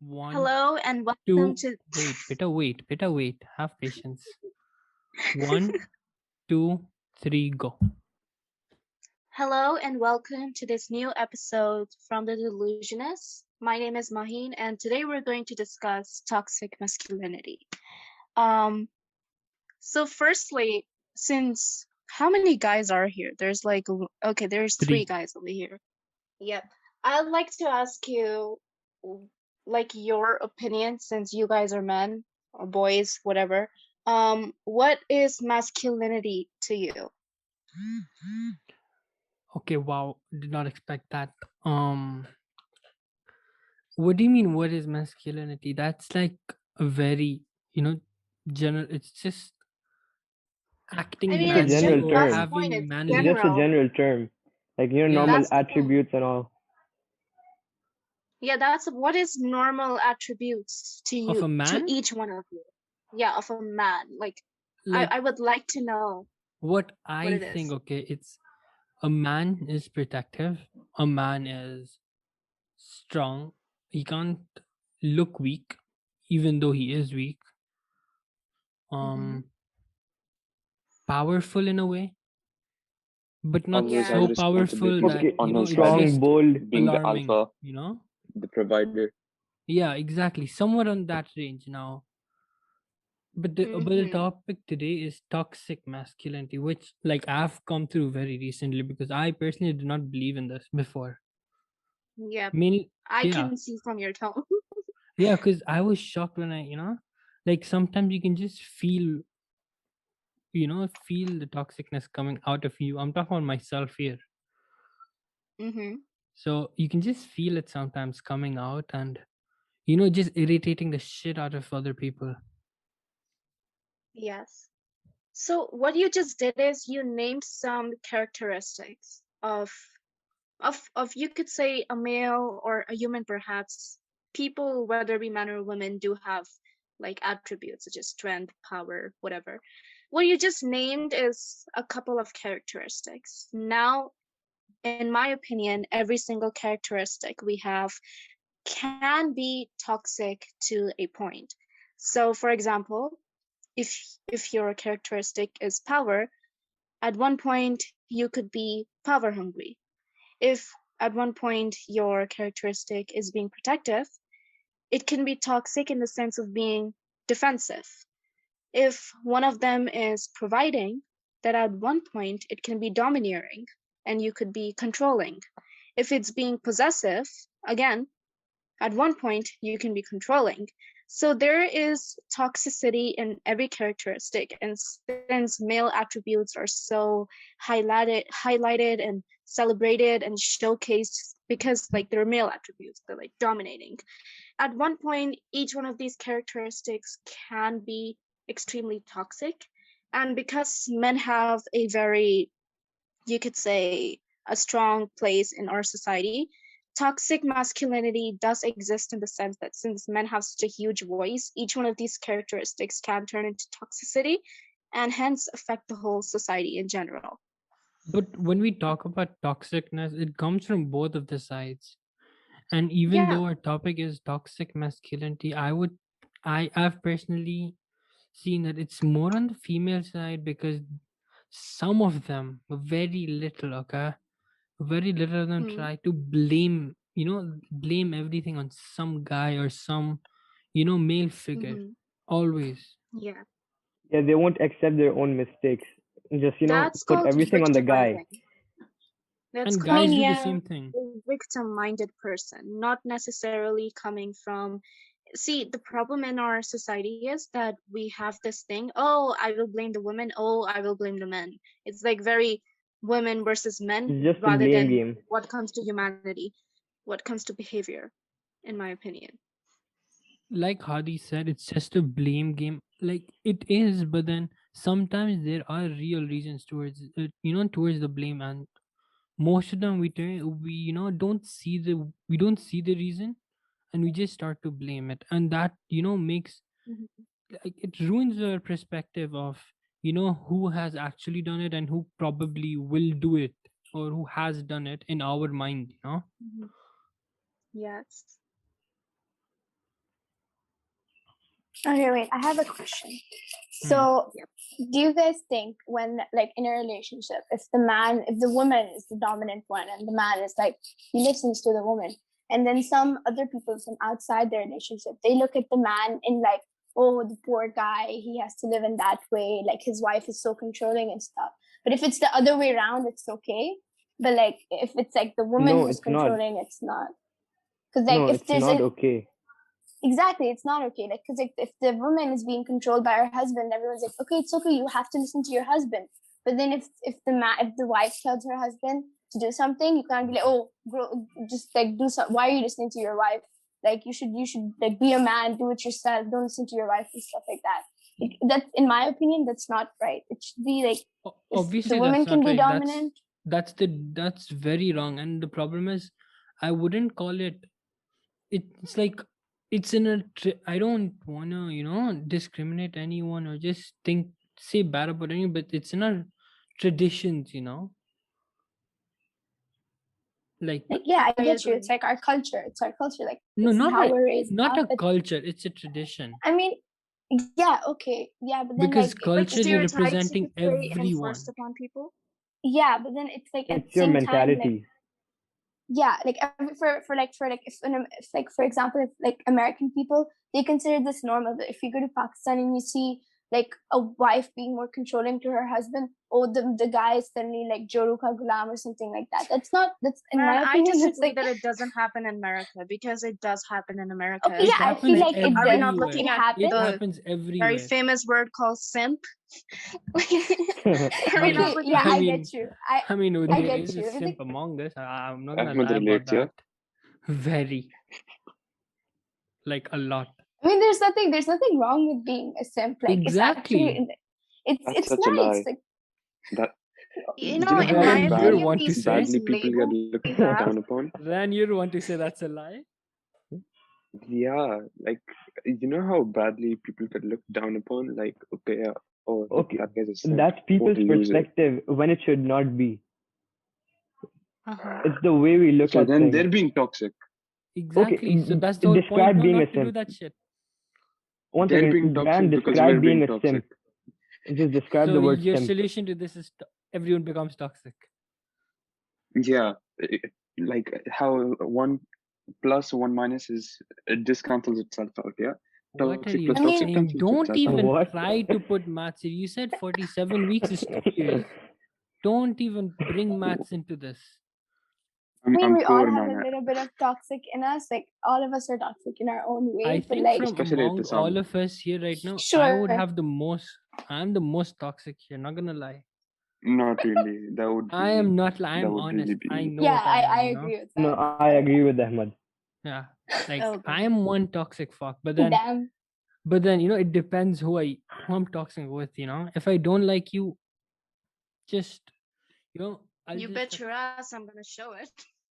One, Hello and welcome two, to wait. Have patience. One, two, three, go. Hello and welcome to this new episode from the Delusionist. My name is Maheen and today we're going to discuss toxic masculinity. Um so firstly, since how many guys are here? There's three Three. guys over here. Yep. I'd like to ask you like your opinion since you guys are men or boys, whatever. What is masculinity to you? Okay, wow. Did not expect that. Um, what do you mean? What is masculinity? That's like a very, you know, general. It's just I acting mean, It's a it's manly just general or that's the term. point. having It's It's manly. just a general. general term. Like, Yeah. normal That's the thing. attributes and all. Yeah, that's what is normal attributes to Of you, a to man, each one of you. Yeah, of a man. Like, like I would like to know what what I it think. is. Okay, it's a man is protective. A man is strong. He can't look weak, even though he is weak. Mm-hmm. Um, Powerful in a way, but not Always Yeah. has so powerful responsibilities that Okay, on his head, it's strong, just bold. being the alarming. alpha, You know? the provider. Yeah, exactly. Somewhere on that range now. But the Mm-hmm. topic today is toxic masculinity, which like I've come through very recently because I personally did not believe in this before. Yep. Mainly, I yeah, can see from your tone. yeah, because I was shocked when like sometimes you can just feel the toxicness coming out of you. I'm talking about myself here. Mm-hmm. So you can just feel it sometimes coming out and just irritating the shit out of other people. Yes. So what you just did is you named some characteristics of you could say a male or a human perhaps. People, whether be men or women, do have like attributes such as strength, power, whatever. What you just named is a couple of characteristics. Now, in my opinion, every single characteristic we have can be toxic to a point. So for example, if your characteristic is power, at one point you could be power hungry. If at one point your characteristic is being protective, it can be toxic in the sense of being defensive. If one of them is providing, then at one point it can be domineering and you could be controlling. If it's being possessive, again, at one point you can be controlling. So there is toxicity in every characteristic, and since male attributes are so highlighted and celebrated and showcased because like they're male attributes, they're like dominating. At one point, each one of these characteristics can be extremely toxic, and because men have a very, you could say, a strong place in our society, toxic masculinity does exist in the sense that since men have such a huge voice, each one of these characteristics can turn into toxicity and hence affect the whole society in general. But when we talk about toxicness, it comes from both of the sides. And even Yeah. though our topic is toxic masculinity, I've personally seen that it's more on the female side because some of them, very little, okay, very little of them Hmm. try to blame everything on some guy or some male figure. Hmm. Always. Yeah. Yeah, they won't accept their own mistakes. Just, That's put called everything on the guy. victimizing. That's And called guys do the a same thing. victim-minded person, not necessarily coming from. See, the problem in our society is that we have this thing, oh, I will blame the women, oh, I will blame the men. It's like very women versus men It's just a rather blame than game. what comes to humanity, what comes to behavior, in my opinion. Like Hadi said, it's just a blame game. Like it is, but then sometimes there are real reasons towards it, towards the blame, and most of them we don't see the reason, and we just start to blame it, and that makes, Mhm. like, it ruins our perspective of who has actually done it and who probably will do it or who has done it in our mind. Mhm. Yes. Okay, wait. I have a question. Hmm. So, Yep. do you guys think when, like, in a relationship, if the woman is the dominant one and the man is like, he listens to the woman, and then some other people from outside the relationship, they look at the man in like, oh, the poor guy, he has to live in that way, like his wife is so controlling and stuff. But if it's the other way around, it's okay. But like, if it's like the woman No, who's it's not. controlling, it's not. Because like, No, if it's there's not a okay. exactly, it's not okay. Like, because if the woman is being controlled by her husband, everyone's like, okay, it's okay, you have to listen to your husband. But then if the wife tells her husband to do something, you can't be like, oh, just like do something. Why are you listening to your wife? Like, you should like be a man, do it yourself. Don't listen to your wife and stuff like that. Like, that's, in my opinion, that's not right. It should be like, if the Obviously woman that's can not be right. that's dominant. that's the that's very wrong, and the problem is I wouldn't call it, it's like, it's in a I don't want to discriminate anyone or just think, say bad about anyone, but it's in our traditions, like, Like, yeah, I I get you. It's agree. like our culture. It's our culture. Like, no, it's not how a we're raised not up. a culture, it's a tradition, I mean, yeah, okay, yeah, but then because like, Like culture, you're stereotypes, you representing could say, everyone. enforced upon people. yeah, but then it's like at the It's your same time, like, mentality. yeah, like for like if like for example, if like American people, they consider this normal. But if you go to Pakistan and you see like a wife being more controlling to her husband, or the guy is suddenly like Joru ka gulam or something like that. That's in And my I opinion, that's disagree like, that it doesn't happen in America, because it does happen in America okay, as It yeah, I well. feel happens Like, like it are we does not everywhere. looking at happen. It the happens very everywhere. famous word called simp? I Are we mean, not Okay, looking yeah, at I I mean, get you. I mean, I there get is a you. simp among us. I'm not gonna Ahmed lie about relate here. that. Very, like, a lot. I mean, there's nothing wrong with being a simp. Like, it's Exactly. actually, That's it's such a nice. lie. Like, That You you know, know in how my Ran, you bad opinion, want to these say? badly these people get labels looked we have, down upon. Ran, you want to say that's a lie? Yeah, like you know how badly people get looked down upon. Like, okay, yeah, oh, Okay, that guy's a simp. that's What people's a loser. perspective when it should not be. uh-huh. It's the way we look So at then things. they're being toxic. Okay, Exactly. So that's the whole point. describe No, being a not to do simp. that shit. One They're being second, Ran, toxic because describe we're being being a toxic. simp. Just describe So the word your simp. solution to this is everyone becomes toxic. Yeah, like how one plus one minus is it just cancels itself out. Yeah, What are toxic you plus I mean, toxic saying? cancels Don't itself out. even What? try to put maths here. You said 47 weeks is 2 years. Don't even bring maths into this. I'm we all poor, have man. a little bit of toxic in us. Like, all of us are toxic in our own I way. But think like, from Especially at the among all sum. of us here right now, I would sure, have the most. I'm the most toxic here. Not gonna lie. Not really. That would be I me. am not. That I'm would really honest. be I me. know yeah, what I I am. agree with No, that. I agree with Ahmed. Yeah. Like, Oh I god. am one toxic fuck. Damn. But then it depends who I'm toxic with. If I don't like you, just I'll You just bet your ass I'm gonna show it.